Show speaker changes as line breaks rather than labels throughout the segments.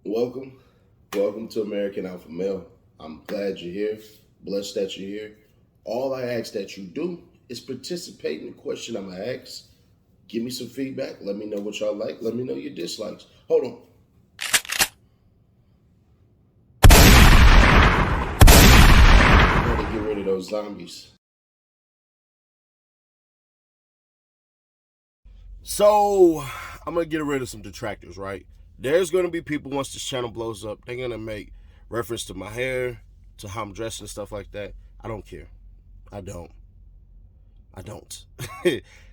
Welcome. Welcome to American Alpha Male. I'm glad you're here. Blessed that you're here. All I ask that you do is participate in the question I'm going to ask. Give me some feedback. Let me know what y'all like. Let me know your dislikes. Hold on. I got to get rid of those zombies. So, I'm going to get rid of some detractors, right? There's going to be people, once this channel blows up, they're going to make reference to my hair, to how I'm dressed and stuff like that. I don't care. I don't.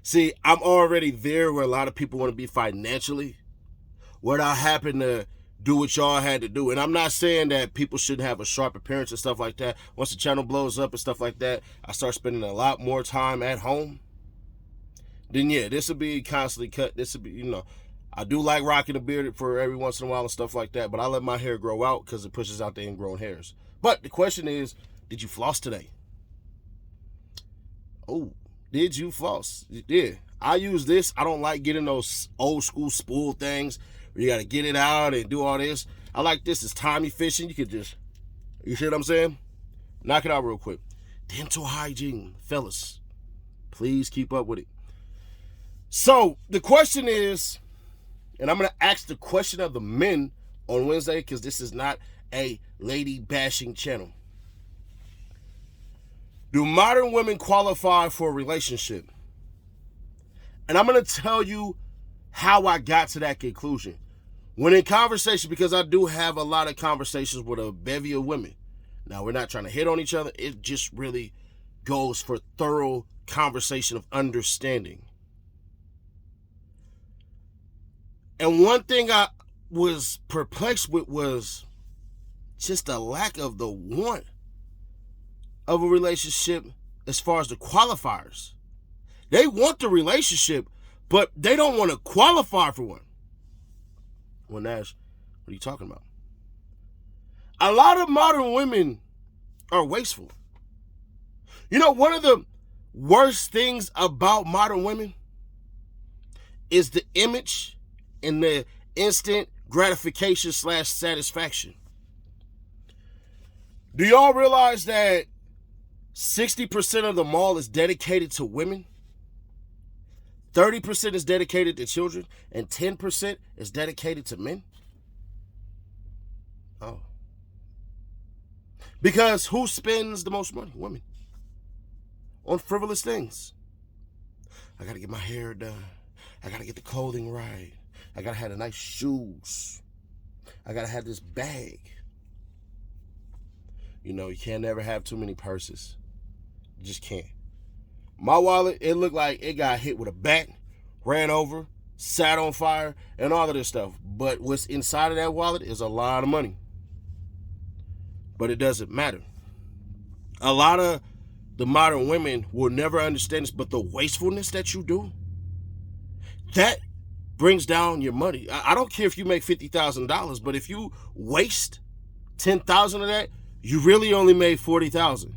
See, I'm already there where a lot of people want to be financially, where I happen to do what y'all had to do. And I'm not saying that people shouldn't have a sharp appearance and stuff like that. Once the channel blows up and stuff like that, I start spending a lot more time at home. Then yeah, this will be constantly cut. This will be, I do like rocking a beard for every once in a while and stuff like that, but I let my hair grow out because it pushes out the ingrown hairs. But the question is, did you floss today? Oh, did you floss? Yeah. I use this. I don't like getting those old school spool things where you got to get it out and do all this. I like this. It's time efficient. You could just, you see what I'm saying? Knock it out real quick. Dental hygiene, fellas. Please keep up with it. So the question is, and I'm going to ask the question of the men on Wednesday because this is not a lady bashing channel. Do modern women qualify for a relationship? And I'm going to tell you how I got to that conclusion. When in conversation, because I do have a lot of conversations with a bevy of women. Now, we're not trying to hit on each other. It just really goes for thorough conversation of understanding. And one thing I was perplexed with was just the lack of the want of a relationship as far as the qualifiers. They want the relationship, but they don't want to qualify for one. Well, Nash, what are you talking about? A lot of modern women are wasteful. One of the worst things about modern women is the image and the instant gratification / satisfaction. Do y'all realize that 60% of the mall is dedicated to women? 30% is dedicated to children, and 10% is dedicated to men? Oh. Because who spends the most money? Women. On frivolous things. I gotta get my hair done. I gotta get the clothing right. I gotta have the nice shoes. I gotta have this bag. You can't never have too many purses. You just can't. My wallet, it looked like it got hit with a bat, ran over, sat on fire, and all of this stuff. But what's inside of that wallet is a lot of money. But it doesn't matter. A lot of the modern women will never understand this, but the wastefulness that you do, that brings down your money. I don't care if you make $50,000, but if you waste $10,000 of that, you really only made $40,000.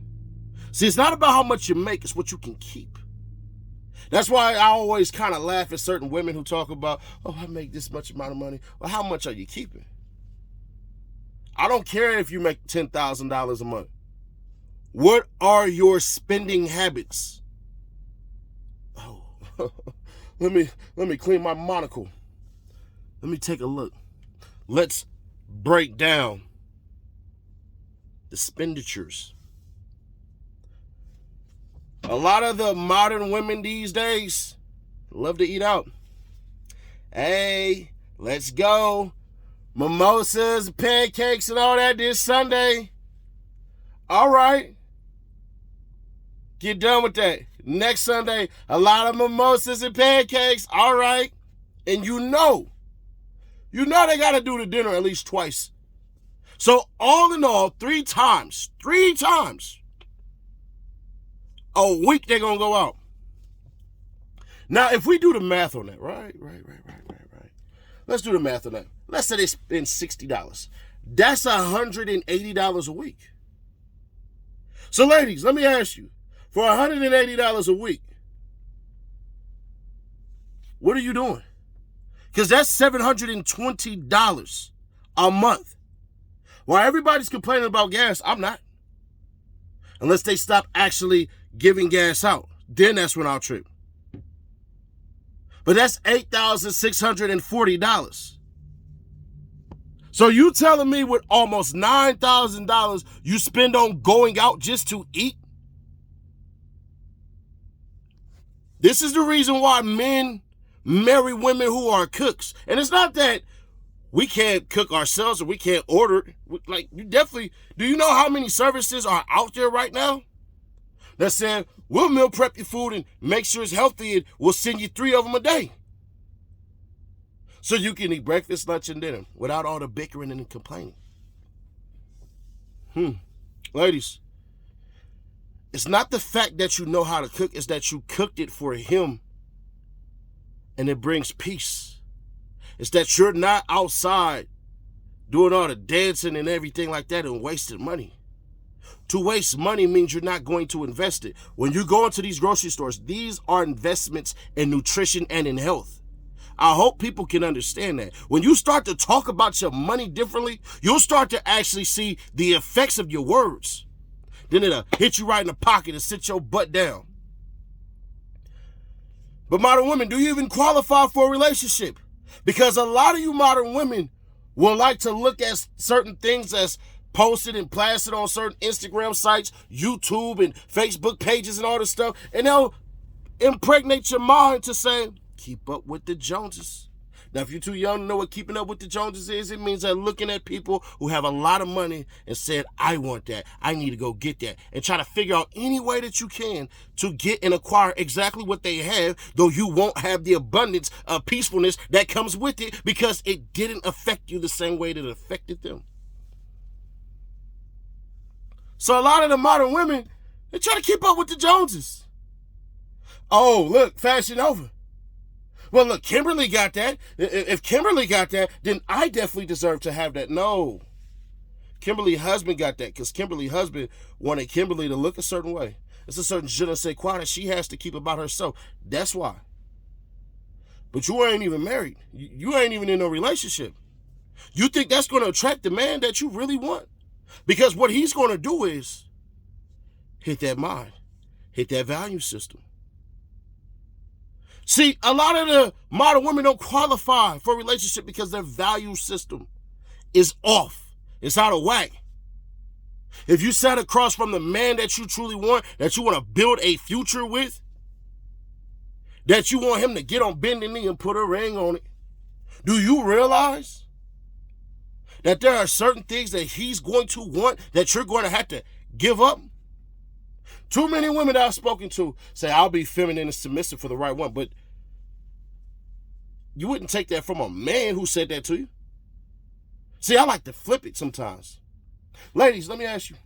See, it's not about how much you make, it's what you can keep. That's why I always kind of laugh at certain women who talk about, oh, I make this much amount of money. Well, how much are you keeping? I don't care if you make $10,000 a month. What are your spending habits? Oh, let me clean my monocle. Let me take a look. Let's break down the expenditures. A lot of the modern women these days love to eat out. Hey, let's go. Mimosas, pancakes, and all that this Sunday. All right. Get done with that. Next Sunday, a lot of mimosas and pancakes. All right. And you know they got to do the dinner at least twice. So all in all, three times a week they're going to go out. Now, if we do the math on that, right. Let's do the math on that. Let's say they spend $60. That's $180 a week. So ladies, let me ask you, for $180 a week, what are you doing? Because that's $720 a month. While everybody's complaining about gas, I'm not. Unless they stop actually giving gas out. Then that's when I'll trip. But that's $8,640. So you telling me with almost $9,000 you spend on going out just to eat? This is the reason why men marry women who are cooks. And it's not that we can't cook ourselves or we can't order it. Like, you definitely, do you know how many services are out there right now that saying, we'll meal prep your food and make sure it's healthy and we'll send you 3 of them a day. So you can eat breakfast, lunch, and dinner without all the bickering and complaining. Ladies, it's not the fact that you know how to cook, it's that you cooked it for him and it brings peace. It's that you're not outside doing all the dancing and everything like that and wasting money. To waste money means you're not going to invest it. When you go into these grocery stores, these are investments in nutrition and in health. I hope people can understand that. When you start to talk about your money differently, you'll start to actually see the effects of your words. Then it'll hit you right in the pocket and sit your butt down. But modern women, do you even qualify for a relationship? Because a lot of you modern women will like to look at certain things as posted and plastered on certain Instagram sites, YouTube and Facebook pages and all this stuff, and they'll impregnate your mind to say, keep up with the Joneses. Now, if you're too young to know what keeping up with the Joneses is, it means that looking at people who have a lot of money and said, I want that, I need to go get that, and try to figure out any way that you can to get and acquire exactly what they have, though you won't have the abundance of peacefulness that comes with it because it didn't affect you the same way that it affected them. So a lot of the modern women, they try to keep up with the Joneses. Oh, look, Fashion Nova. Well, look, Kimberly got that. If Kimberly got that, then I definitely deserve to have that. No. Kimberly's husband got that because Kimberly's husband wanted Kimberly to look a certain way. It's a certain je ne sais quoi that she has to keep about herself. That's why. But you ain't even married. You ain't even in a relationship. You think that's going to attract the man that you really want? Because what he's going to do is hit that mind, hit that value system. See, a lot of the modern women don't qualify for a relationship because their value system is off. It's out of whack. If you sat across from the man that you truly want, that you want to build a future with, that you want him to get on bending knee and put a ring on it, do you realize that there are certain things that he's going to want that you're going to have to give up? Too many women that I've spoken to say, I'll be feminine and submissive for the right one. But you wouldn't take that from a man who said that to you. See, I like to flip it sometimes. Ladies, let me ask you.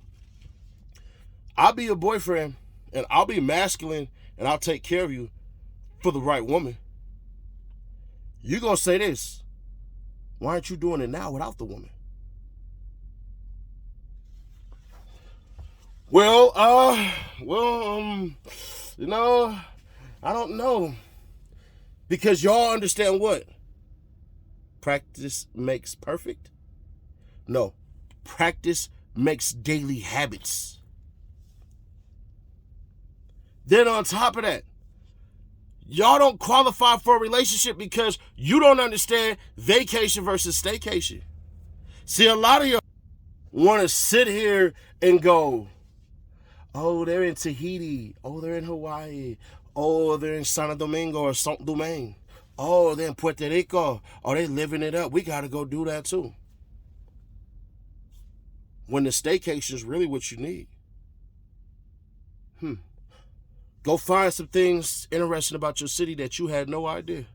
I'll be your boyfriend, and I'll be masculine, and I'll take care of you for the right woman. You're going to say this. Why aren't you doing it now without the woman? Well, I don't know. Because y'all understand what? Practice makes perfect? No. Practice makes daily habits. Then on top of that, y'all don't qualify for a relationship because you don't understand vacation versus staycation. See, a lot of y'all want to sit here and go, oh, they're in Tahiti. Oh, they're in Hawaii. Oh, they're in Santo Domingo or Saint Domingue. Oh, they're in Puerto Rico. Oh, they're living it up. We got to go do that too. When the staycation is really what you need. Go find some things interesting about your city that you had no idea.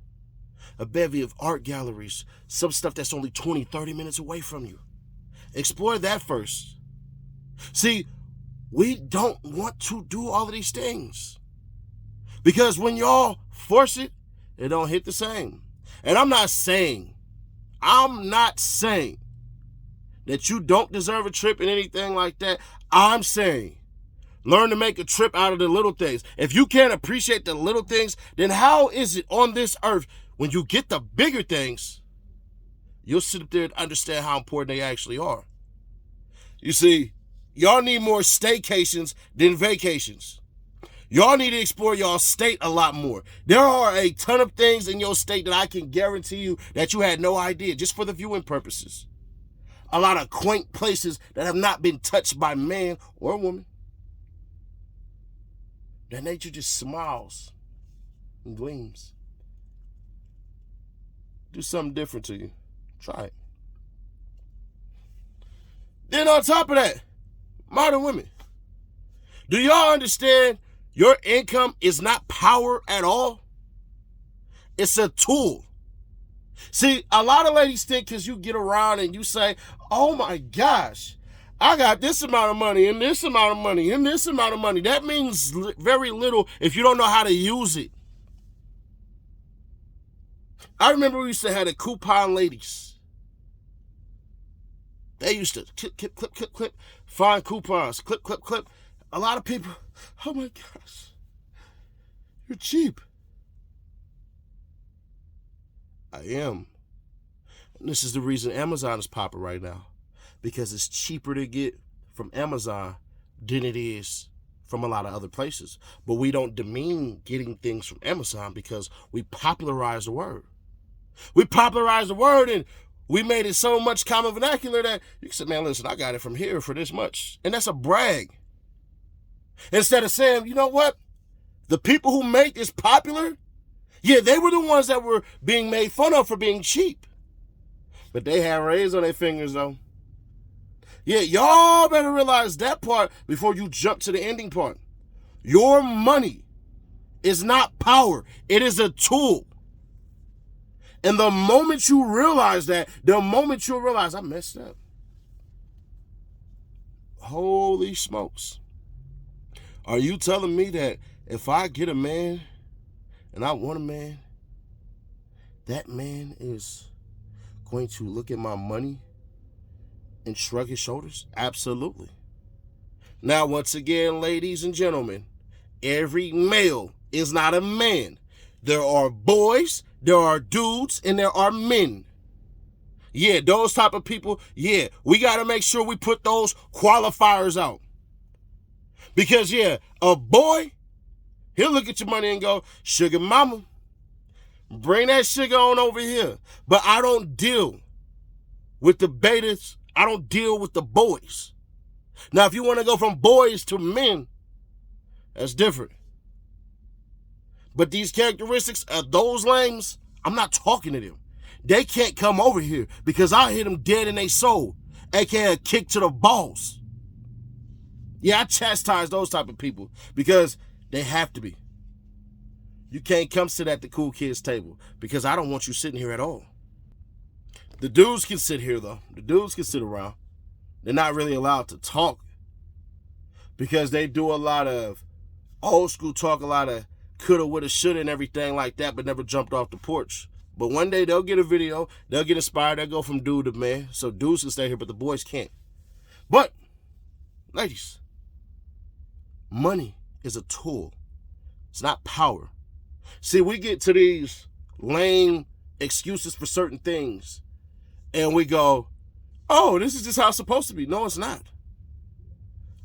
A bevy of art galleries. Some stuff that's only 20, 30 minutes away from you. Explore that first. See, we don't want to do all of these things. Because when y'all force it, it don't hit the same. And I'm not saying that you don't deserve a trip and anything like that. I'm saying learn to make a trip out of the little things. If you can't appreciate the little things, then how is it on this earth when you get the bigger things, you'll sit up there and understand how important they actually are. You see, y'all need more staycations than vacations. Y'all need to explore y'all state a lot more. There are a ton of things in your state that I can guarantee you that you had no idea, just for the viewing purposes. A lot of quaint places that have not been touched by man or woman. That nature just smiles and gleams. Do something different to you. Try it. Then on top of that, modern women. Do y'all understand your income is not power at all? It's a tool. See, a lot of ladies think because you get around and you say, oh my gosh, I got this amount of money and this amount of money and this amount of money. That means very little if you don't know how to use it. I remember we used to have the coupon ladies. They used to clip, find coupons, clip. A lot of people, oh my gosh, you're cheap. I am. And this is the reason Amazon is popping right now. Because it's cheaper to get from Amazon than it is from a lot of other places. But we don't demean getting things from Amazon because we popularize the word. We popularized the word and we made it so much common vernacular that you can say, man, listen, I got it from here for this much. And that's a brag. Instead of saying, you know what? The people who made this popular, yeah, they were the ones that were being made fun of for being cheap. But they had rays on their fingers, though. Yeah, y'all better realize that part before you jump to the ending part. Your money is not power. It is a tool. And the moment you realize that, the moment you realize, I messed up. Holy smokes. Are you telling me that if I get a man and I want a man, that man is going to look at my money and shrug his shoulders? Absolutely. Now, once again, ladies and gentlemen, every male is not a man. There are boys, there are dudes, and there are men. Yeah, those type of people, yeah, we got to make sure we put those qualifiers out. Because, yeah, a boy, he'll look at your money and go, sugar mama, bring that sugar on over here. But I don't deal with the betas. I don't deal with the boys. Now, if you want to go from boys to men, that's different. But these characteristics of those lames, I'm not talking to them. They can't come over here because I'll hit them dead in their soul, aka a kick to the balls. Yeah, I chastise those type of people because they have to be. You can't come sit at the cool kids table because I don't want you sitting here at all. The dudes can sit here, though. The dudes can sit around. They're not really allowed to talk because they do a lot of old school talk, a lot of coulda, woulda, shoulda, and everything like that, but never jumped off the porch. But one day they'll get a video, they'll get inspired, they'll go from dude to man. So dudes can stay here, but the boys can't. But, ladies, money is a tool. It's not power. See, we get to these lame excuses for certain things, and we go, oh, this is just how it's supposed to be. No, it's not.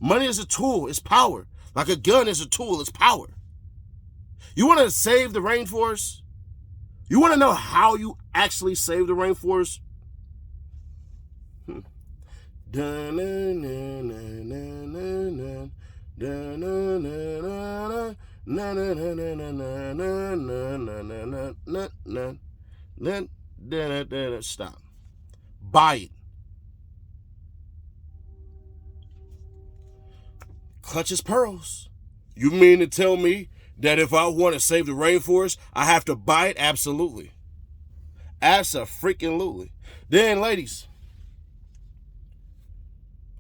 Money is a tool. It's power. Like a gun is a tool. It's power. You want to save the rainforest? You want to know how you actually save the rainforest? Stop. Buy it. Clutch his pearls. You mean to tell me that if I want to save the rainforest, I have to buy it? Absolutely. Abso-freaking-lutely. Then, ladies,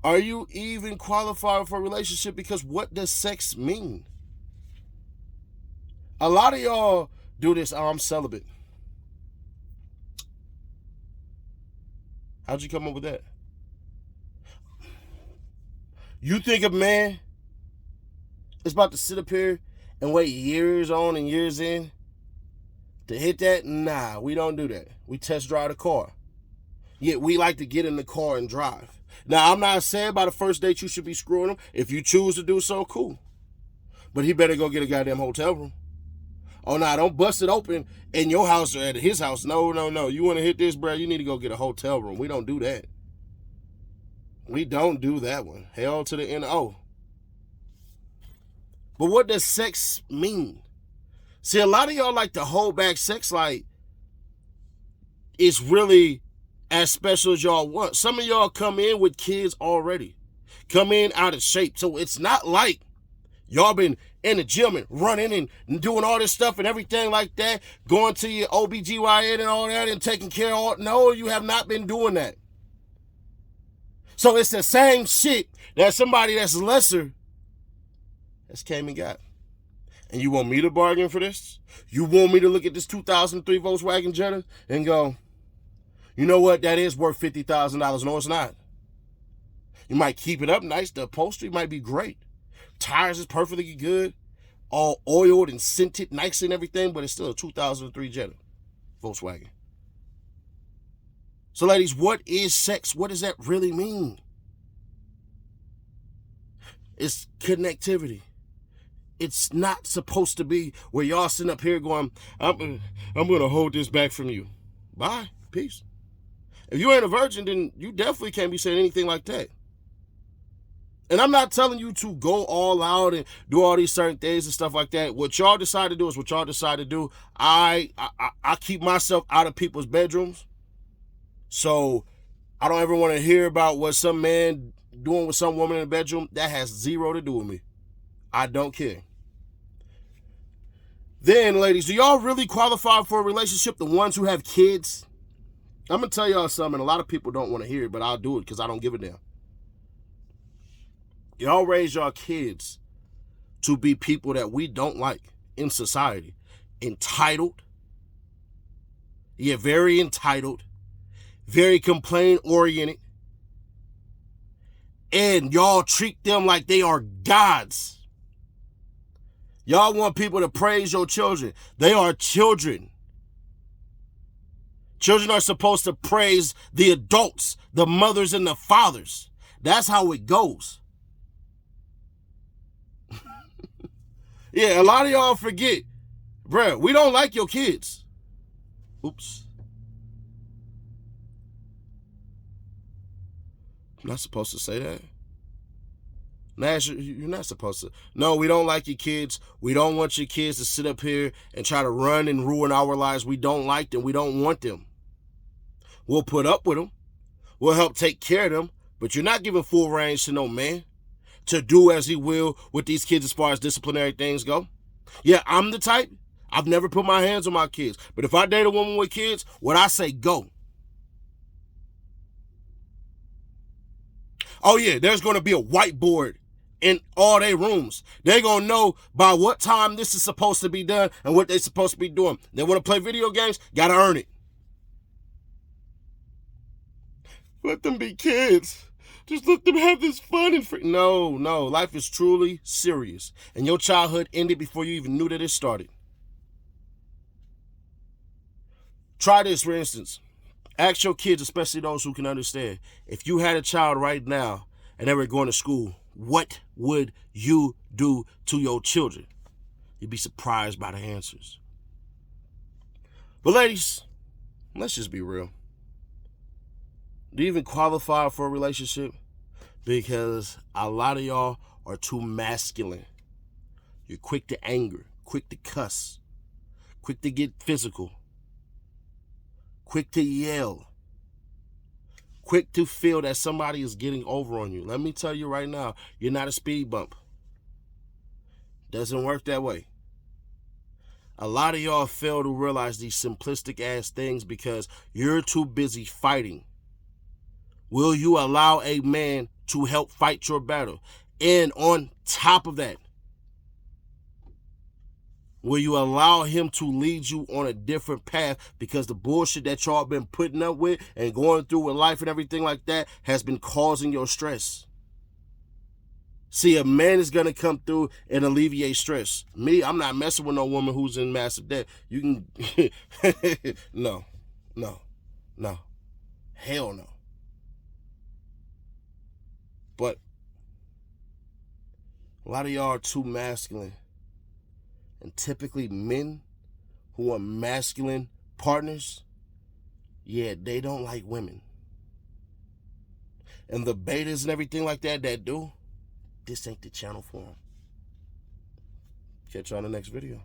are you even qualified for a relationship? Because what does sex mean? A lot of y'all do this, oh, I'm celibate. How'd you come up with that? You think a man is about to sit up here and wait years on and years in to hit that? Nah, we don't do that. We test drive the car. Yet we like to get in the car and drive. Now, I'm not saying by the first date you should be screwing him. If you choose to do so, cool. But he better go get a goddamn hotel room. Oh, nah, don't bust it open in your house or at his house. No. You want to hit this, bro, you need to go get a hotel room. We don't do that. We don't do that one. Hell to the N-O. But what does sex mean? See, a lot of y'all like to hold back sex like it's really as special as y'all want. Some of y'all come in with kids already. Come in out of shape. So it's not like y'all been in the gym and running and doing all this stuff and everything like that, going to your OBGYN and all that and taking care of all. No, you have not been doing that. So it's the same shit that somebody that's lesser has came and got. And you want me to bargain for this? You want me to look at this 2003 Volkswagen Jetta and go, you know what, that is worth $50,000. No, it's not. You might keep it up nice. The upholstery might be great. Tires is perfectly good. All oiled and scented, nice and everything, but it's still a 2003 Jetta Volkswagen. So ladies, what is sex? What does that really mean? It's connectivity. It's not supposed to be where y'all sitting up here going, I'm going to hold this back from you. Bye. Peace. If you ain't a virgin, then you definitely can't be saying anything like that. And I'm not telling you to go all out and do all these certain things and stuff like that. What y'all decide to do is what y'all decide to do. I keep myself out of people's bedrooms. So I don't ever want to hear about what some man doing with some woman in the bedroom. That has zero to do with me. I don't care. Then, ladies, do y'all really qualify for a relationship? The ones who have kids? I'm going to tell y'all something. A lot of people don't want to hear it, but I'll do it because I don't give a damn. Y'all raise y'all kids to be people that we don't like in society. Entitled. Yeah, very entitled. Very complaint-oriented. And y'all treat them like they are gods. Y'all want people to praise your children. They are children. Children are supposed to praise the adults, the mothers and the fathers. That's how it goes. Yeah, a lot of y'all forget. Bruh, we don't like your kids. Oops. I'm not supposed to say that. Nash, you're not supposed to. No, we don't like your kids. We don't want your kids to sit up here and try to run and ruin our lives. We don't like them. We don't want them. We'll put up with them. We'll help take care of them. But you're not giving full range to no man to do as he will with these kids as far as disciplinary things go. Yeah, I'm the type. I've never put my hands on my kids. But if I date a woman with kids, what I say, go. Oh, yeah, there's going to be a whiteboard in all their rooms. They're going to know by what time this is supposed to be done and what they're supposed to be doing. They want to play video games, got to earn it. Let them be kids. Just let them have this fun and free. No, life is truly serious. And your childhood ended before you even knew that it started. Try this, for instance. Ask your kids, especially those who can understand, if you had a child right now and they were going to school, what would you do to your children? You'd be surprised by the answers. But ladies, let's just be real. Do you even qualify for a relationship? Because a lot of y'all are too masculine. You're quick to anger, quick to cuss, quick to get physical, quick to yell, quick to feel that somebody is getting over on you. Let me tell you right now, you're not a speed bump. Doesn't work that way. A lot of y'all fail to realize these simplistic ass things because you're too busy fighting. Will you allow a man to help fight your battle? And on top of that, will you allow him to lead you on a different path because the bullshit that y'all been putting up with and going through with life and everything like that has been causing your stress? See, a man is going to come through and alleviate stress. Me, I'm not messing with no woman who's in massive debt. You can... No. Hell no. But a lot of y'all are too masculine. And typically men who are masculine partners, yeah, they don't like women. And the betas and everything like that do, this ain't the channel for them. Catch you on the next video.